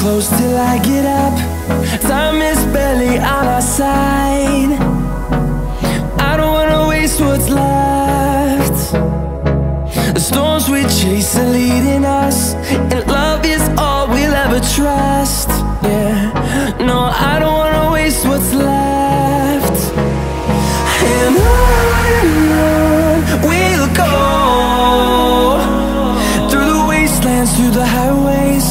close till I get up. Time is barely on our side. I don't wanna waste what's left. The storms we chase are leading us, and love is all we'll ever trust. Yeah, no, I don't wanna waste what's left. And on we'll go, through the wastelands, through the highways,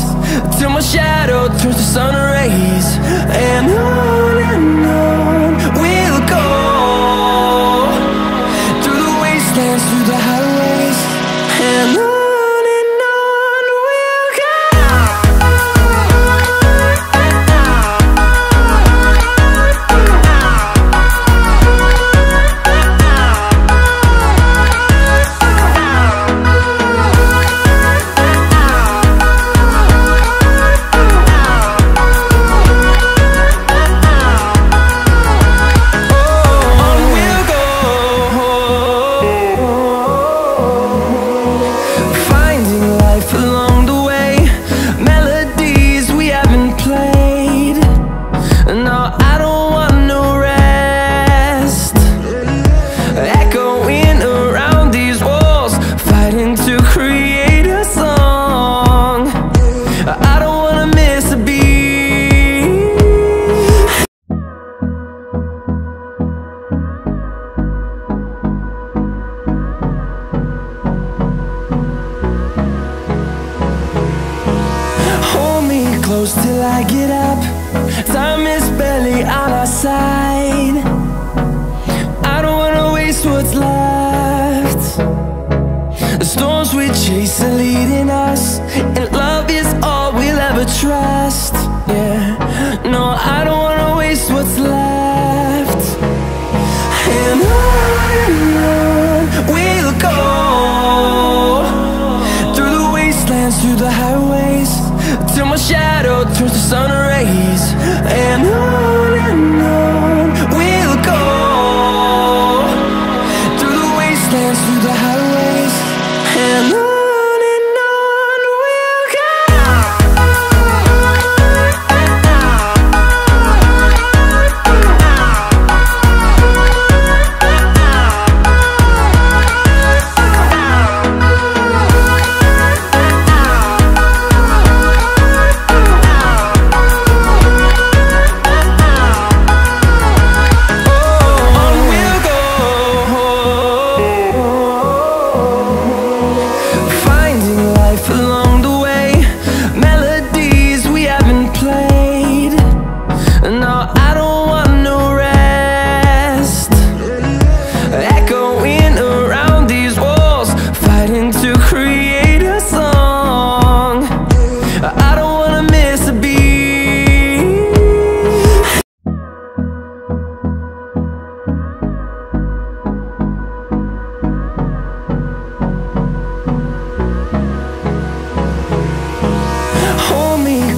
till my shadow turns to sun rays. And on we'll go, through the wastelands, through the highways, and on we'll go. Close till I get up. Time is barely on our side. I don't wanna waste what's left. The storms we chase are leading us, and love is all we'll ever trust. Yeah, no, I don't wanna waste what's left. And on we'll go, through the wastelands, through the highways, till my shadow turns to sun rays. And on we'll go, through the wastelands, through the highways, and on we'll go.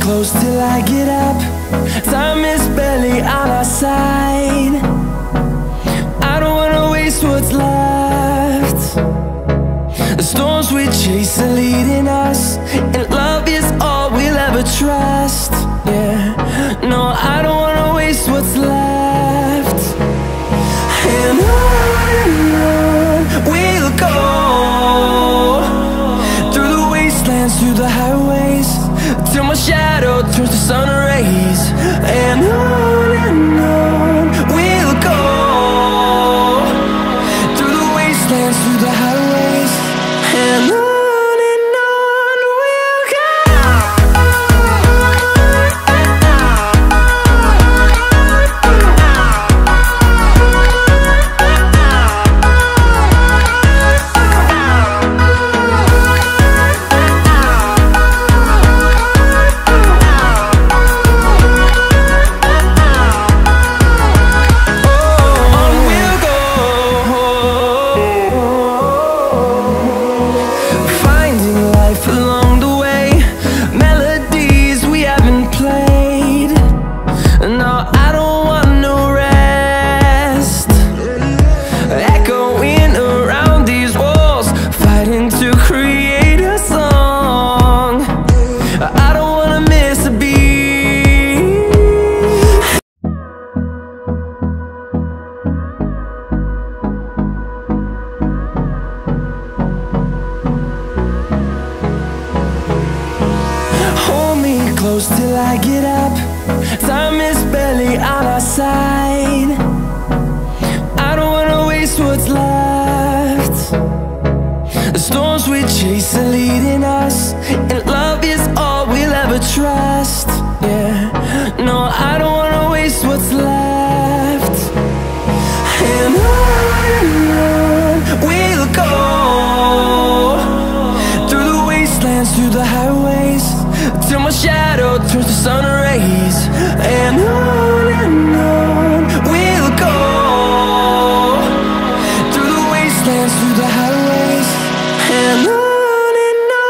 Close till I get up. Time is barely on our side. I don't wanna waste what's left. The storms we chase are leading us, and love is all we'll ever trust. Yeah, no, I don't wanna waste what's left. And on we'll go, through the wastelands, through the highways, till my shadow turns to sun rays. And on we'll go, through the wastelands, through the highways, and on chase are leading us, and love is all we'll ever trust. Yeah, no, I don't wanna waste what's left. And on we'll go, through the wastelands, through the highways, till my shadow turns to sun rays. And on we'll go, through the wastelands, through the highways, and on we'll go.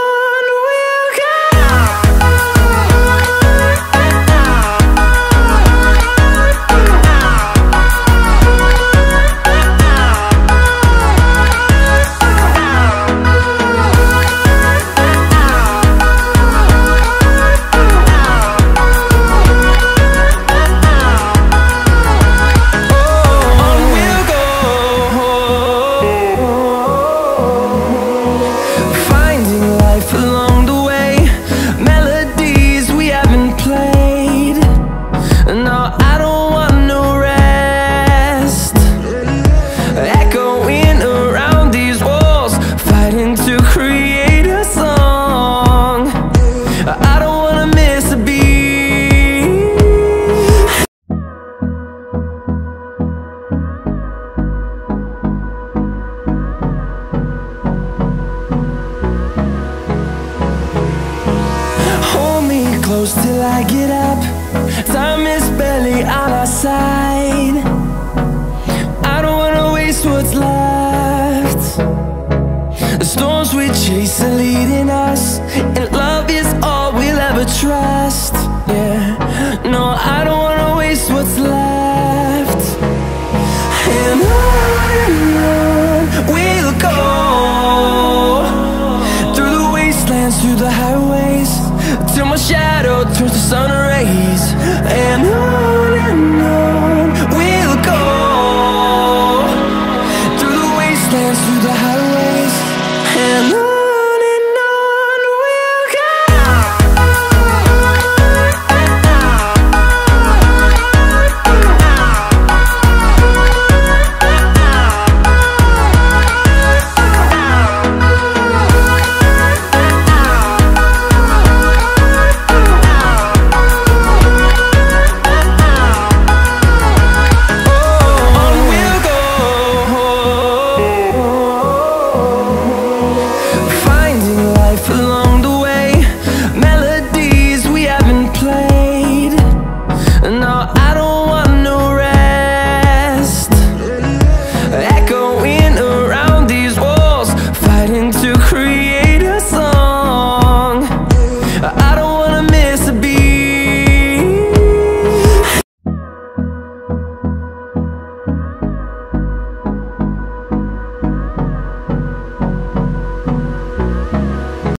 Close till I get up, time is barely on our side. I don't wanna waste what's left. The storms we chase are leading us, and love is all we'll ever trust. Yeah, no, I don't wanna waste what's left. And on we'll go, through the wastelands, through the highways,